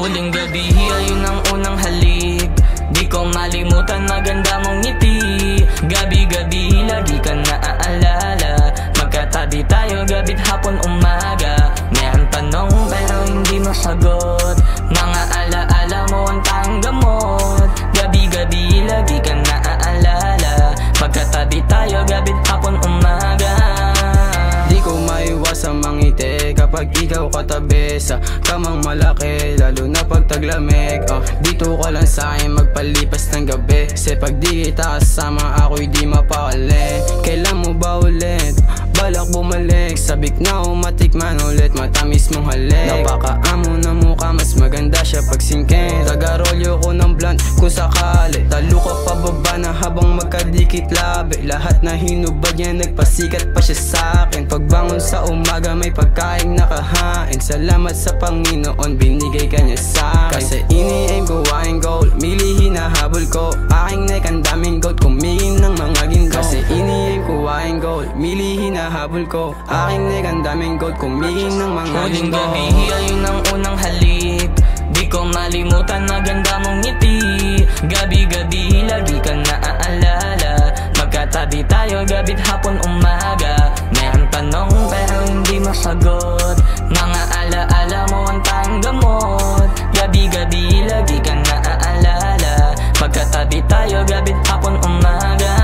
Huling gabi, ayun ang unang halik. Di ko malimutan maganda mong ngiti. Gabi-gabi, lagi ka naaalala. Magkatabi tayo, gabi't hapon umaga. Mayroong tanong pero hindi masagot. Mga alaala mo ang tanging gamot. Gabi-gabi, lagi ka naaalala. Magkatabi tayo, gabi't hapon umaga. Di ko maiwasang mangiti kapag ikaw katabi sa kamang malaki, lalo na pag taglamig. Dito ka lang sa'kin magpalipas ng gabi, kasi pag di kita kasama ako'y di mapakali. Kailan mo ba ulit balak bumalik? Sabik na matikman ulit matamis mong halik. Napakaamo na mukha, mas maganda siya pag singkit. Tagarolyo ko ng blunt kung sakali. Talo ka pababa na habang magkadikit labi. Lahat na hinubad niya nagpasikat pa siya sa'kin. Pagbangon sa umaga may pagkaing nakahain. Salamat sa Panginoon, binigay ka niya sa'kin. Kasi ini-aim ko aking goal, mili hinahabol ko. Aking neck ang daming goat, kumingin ng mga ginto. Kasi ini-aim ko aking goal, mili hinahabol ko. Aking neck ang daming goat, kumingin ng mga ginto. Huling gabi, ayun ang unang halik. Di ko malimutan maganda mong ngiti. Gabi-gabi, lagi ka naaalala. Magkatabi tayo, gabi't hapon umaga. Mayroong tanong pero hindi masagot. Mga alaala mo ang tanging gamot. Gabi-gabi, lagi ka naaalala. Magkatabi tayo, gabi't hapon umaga.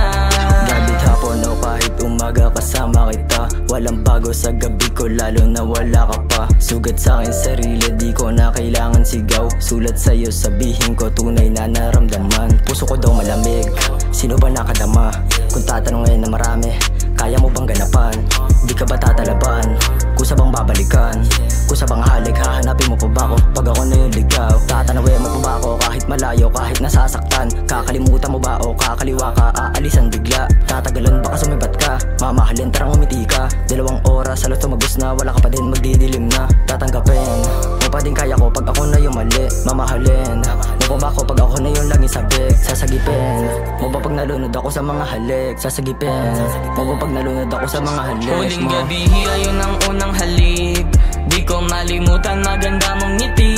Gabi't hapon o kahit umaga kasama kita. Walang bago sa gabi ko lalo na wala ka pa. Sugat sa'kin sarili, di ko na kailangan sigaw. Sulat sa'yo sabihin ko tunay na naramdaman. Puso ko daw malamig, sino ba nakadama? Kung tatanungin na marami, kaya mo bang ganapan? Di ka ba tatalaban? Kusa bang babalikan? Kusa bang halik, hahanapin mo pa ba ako? Pag ako na yung ligaw, tatanawin mo pa ba ako? Kahit malayo, kahit nasasaktan. Kakalimutan mo ba o kakaliwa ka? Aalisan bigla, tatagalan baka sumibat ka. Mamahalin, tarang umiti ka. 2 oras, halos tumagos na, wala ka pa din, magdidilim na. Tatanggapin mo pa din kaya ko pag ako na yung mali. Mamahalin mo pa ba ako pag ako na yung laging sabik? Sasagipin mo ba pag nalunod ako sa mga halik? Sasagipin mo ba pag nalunod ako sa mga halik? Huling gabi, ayun ang unang halik. Di ko malimutan maganda mong ngiti.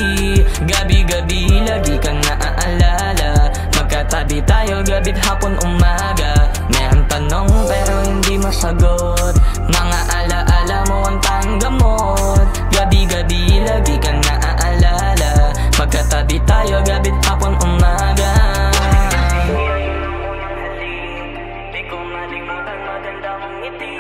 Gabi-gabi, lagi ka naaalala. Magkatabi tayo, gabi't hapon umaga. Mayroong tanong pero hindi masagot. Mga alaala mo ang tanging gamot. Gabi-gabi, lagi ka naaalala. Magkatabi tayo, gabi't hapon umaga. Di ko malimutan maganda mong ngiti.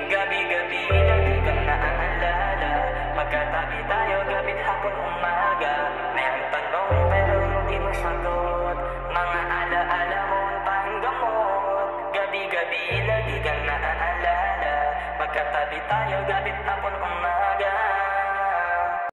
Gabi-gabi, lagi ka naaalala. Magkatabi tayo, gabi't hapon umaga. Mayroong tanong pero hindi masagot. Mga alaala mo ang tanging gamot. Gabi-gabi, lagi ka naaalala. Magkatabi tayo, gabi't hapon umaga.